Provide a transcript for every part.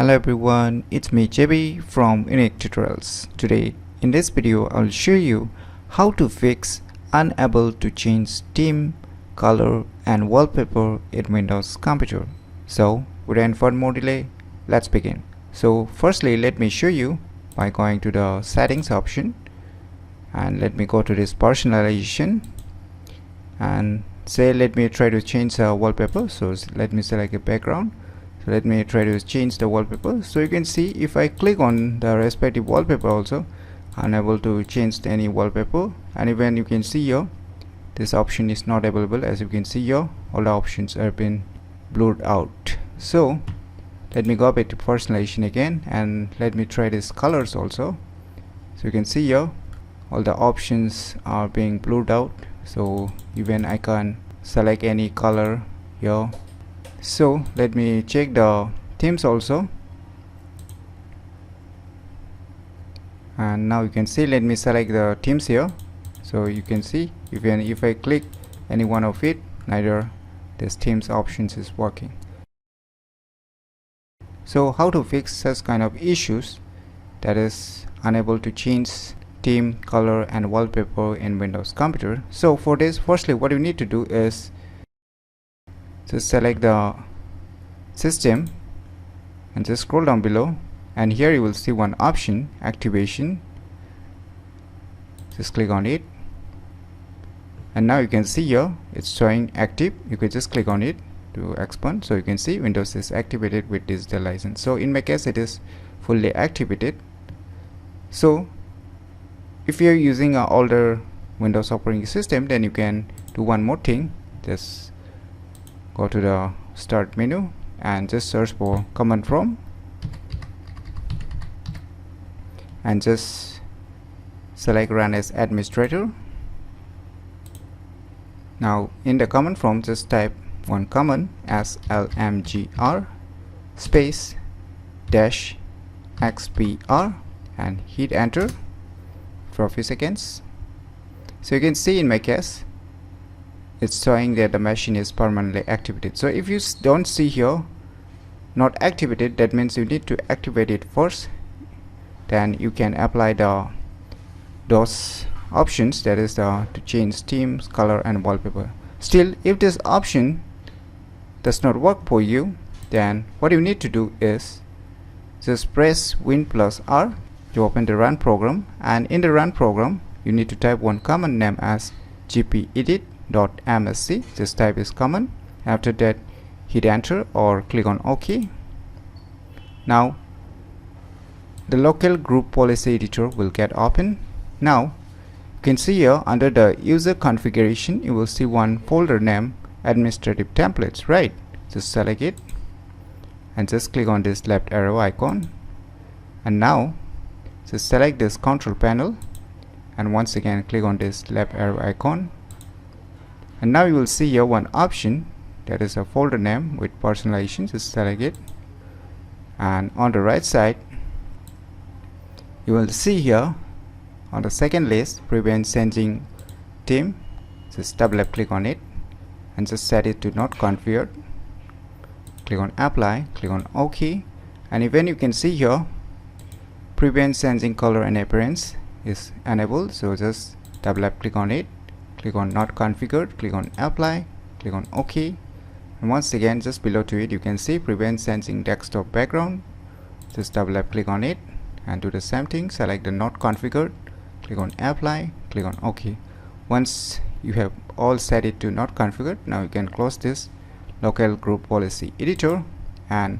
Hello everyone, it's me JB from UniqueTutorials. Today in this video I'll show you how to fix unable to change theme, color and wallpaper in Windows computer. So without further more delay, let's begin. So firstly let me show you by going to the settings option, and let me go to this personalization and say let me try to change the wallpaper. So let me select a background. So let me try to change the wallpaper. So you can see if I click on the respective wallpaper also, unable to change any wallpaper, and even you can see here this option is not available. As you can see here, all the options have been blurred out. So let me go back to personalization again and let me try these colors also. So you can see here all the options are being blurred out, so even I can select any color here. So let me check the themes also, and now you can see let me select the themes here. So you can see even if I click any one of it, neither this themes options is working. So how to fix such kind of issues, that is unable to change theme, color and wallpaper in Windows computer? So for this, firstly what you need to do is just select the system and just scroll down below, and here you will see one option, activation. Just click on it, and now you can see here it's showing active. You could just click on it to expand. So you can see Windows is activated with digital license. So in my case it is fully activated. So if you're using an older Windows operating system, then you can do one more thing. Just go to the start menu and just search for command prompt and just select run as administrator. Now in the command prompt just type one command as lmgr space dash xpr and hit enter for a few seconds. So you can see in my case it's showing that the machine is permanently activated. So if you don't see here not activated, that means you need to activate it first, then you can apply those options, that is to change themes, color and wallpaper. Still, if this option does not work for you, then what you need to do is just press Win plus R to open the run program, and in the run program you need to type one command name as gpedit.msc. just type this command. After that hit enter or click on OK. Now the local group policy editor will get open. Now you can see here under the user configuration you will see one folder name administrative templates, right? Just select it and just click on this left arrow icon, and now just select this control panel and once again click on this left arrow icon, and now you will see here one option, that is a folder name with personalization. Just select it, and on the right side you will see here on the second list prevent changing theme. Just double click on it and just set it to not configured. Click on apply, click on OK, and even you can see here prevent changing color and appearance is enabled. So just double click on it, click on not configured, click on apply, click on OK, and once again just below to it you can see prevent changing desktop background. Just double click on it and do the same thing, select the not configured, click on apply, click on OK. Once you have all set it to not configured, now you can close this local group policy editor, and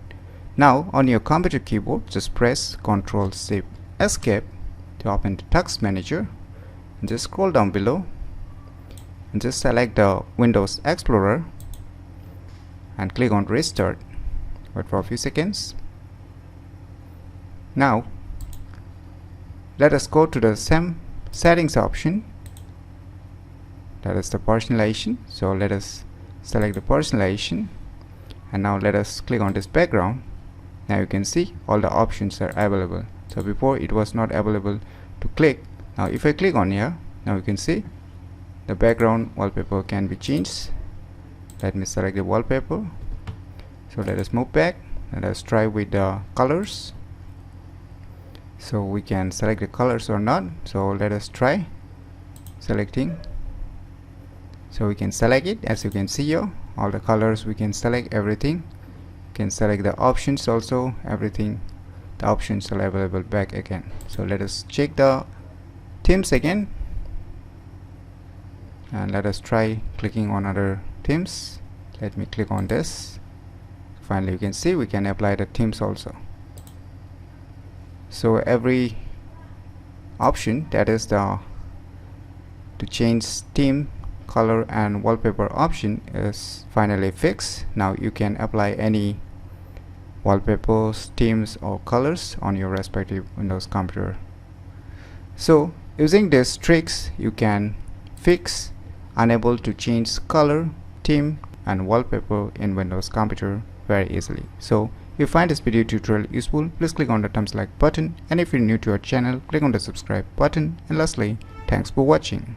now on your computer keyboard just press Ctrl Shift Escape to open the text manager, and just scroll down below and just select the Windows Explorer and click on restart. Wait for a few seconds. Now let us go to the same settings option, that is the personalization. So let us select the personalization, and now let us click on this background. Now you can see all the options are available. So before it was not available to click. Now if I click on here, now you can see the background wallpaper can be changed. Let me select the wallpaper. So let us move back let us try with the colors. So we can select the colors or not. So let us try selecting. So we can select it, as you can see here, all the colors we can select everything. You can select the options also, everything. The options are available back again. So let us check the themes again, and let us try clicking on other themes. Let me click on this. Finally you can see we can apply the themes also. So every option, that is the to change theme, color and wallpaper option, is finally fixed. Now you can apply any wallpapers, themes or colors on your respective Windows computer. So using these tricks you can fix unable to change color, theme and wallpaper in Windows computer very easily. So if you find this video tutorial useful, please click on the thumbs like button, and if you're new to our channel, click on the subscribe button, and lastly, thanks for watching.